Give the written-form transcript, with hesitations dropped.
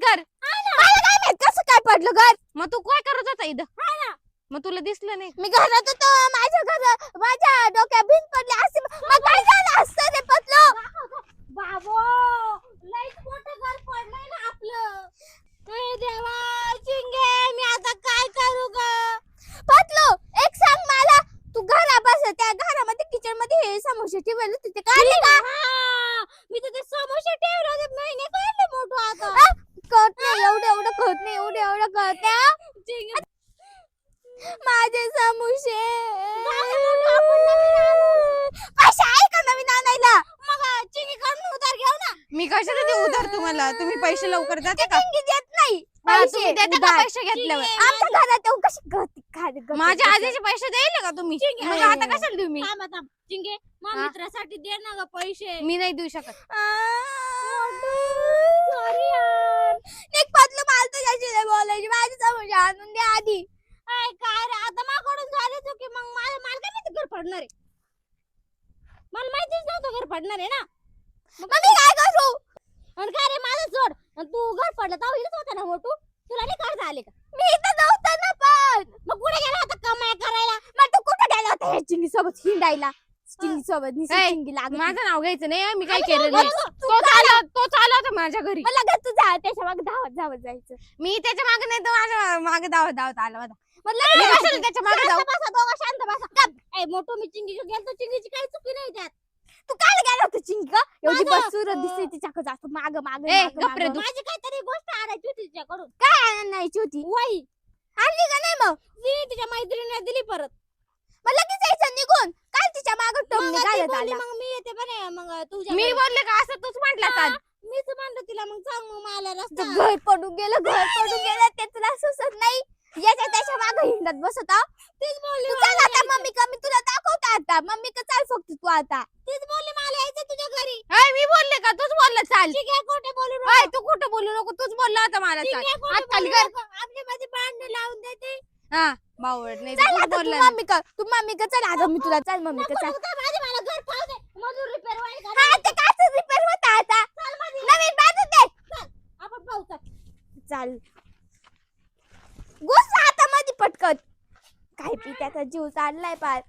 कर. मला काय माहित कसं काय पडलं घर. मग तू काय करत होता इथं? मग तुला दिसलं नाही? मी घरात होतो माझ्या डोक्यात भिंत पडली असे मग काय झालं असतं ते पतलो. बाबो लईच मोठं घर पडलंय ना आपलं. ए देवा चिंगे मी आता काय करू ग. पतलो एक सांग मला तू घरापासून त्या घरामध्ये किचन मध्ये हे समोसे ठेवले होते ते काढले का? मी तर ते समोसे ठेवले होते महिने काढले मोठं आता. कळत नाही एवढं कळत नाही एवढं कळत नाही. चिंगे माझे समोसे पैसे आहे का नवीन आणायला? मग चिंगी कडून उधार घेऊ ना. मी कशाला देऊ उधार तुम्हाला? तुम्ही पैसे लवकर देता का? चिंगी देत नाही हा, पैसे तुम्ही देता का उधार. पैसे घेतल्यावर? आमच्या घरात येऊन कशी गती माझ्या आधीचे पैसे द्यायले का तुम्ही? चिंगी, मग आता कशाला देऊ मी? थांब थांब चिंगे मग हा? मित्रासाठी दे ना ग पैसे. मी नाही देऊ शकत. सॉरी यार. एक पतलं मला तुझ्याशी बोलायची माझे समोसे आणून दे आधी. काय रे आता माझ्याकडून झाले चुकी. मग मला काय माहिती घर पडणार आहे. मला माहितीच नव्हतं घर पडणार आहे ना. मग मी काय करू? आणि काय रे माझं सोड. आणि तू घर पडलं तर होईलच होता ना मोठू. तुला नाही काढता आले का? मी इथं नव्हतं ना पण. मग कुठे गेला होता कमाई करायला? मग तू कुठे गेला होता ह्या चिंगी सोबत हिंडायला? चिंगी सोबत निशी ए, चिंगी लागली. माझं नाव घ्यायचं नाही. मी काय अरे केलं बाबा, नाही. तू तो चालला होता माझ्या घरी. मला लगेच तुझा त्याच्या मागे धावत जायचं. मी त्याच्या मागे नाही तर माझ्या मागे धावत आला होता. मला मी कशाला त्याच्या मागे जाऊ? शांत बसा दोघं शांत बसा. ए मोठू मी चिंगीची गेलतो. चिंगीची काही चुकी नाही त्यात. तू काय गेला होता चिंगी का? एवढी माझं, बसूरत दिसते तिच्याकडे जास्त माग माग ए, गप रे तू. माझी काहीतरी गोष्ट आणायची होती तिच्याकडून. काय आणायची होती? वही आणली का नाही मग? तिने तिच्या मैत्रिणीला दिली परत. मग लगेच यायचं निघून. काय तिच्या माग टोमणे मग ती घालत बोलली, आला? मग मी येते बरे. मग तुझ्या मी बोलले का असं तूच म्हटला आज? मीच म्हणलं तिला मग सांग मग मला रस्ता. तुझं घर पडून गेलं ते तुला सुचत नाही. याच्या त्याच्या मागे हिंडत बसत आहो. तीच बोलली तू मला चल आता यायचं. मम्मी का मी तुला दाखवतो आता. मम्मी का चाल फक्त तू आता. तीच बोलली मला यायचं तुझ्या घरी. मी बोलले का? तूच बोलला चाल. ठीक आहे खोटे बोलू ओय, तू कुठं बोलू नको. तूच बोलला होता मला चाल. हात खाली कर. आपल्या मध्ये भांडण लावून देते. हा बावड नाही चल तूच आता तू बोलला ना. मम्मी का चल आता मी तुला चल मम्मी का नको, चल. नको, थांब, आधी मला घर पाहू दे. मजूर रिपेअर व्हायला घाल. हा ते काच रिपेअर होता आता. चल मध्ये. नवीन बांधून दे. चल, आपण पाहू चल. चाल घुस आता मध्ये पटकन. काय पी त्याचा जीव चाललाय पार.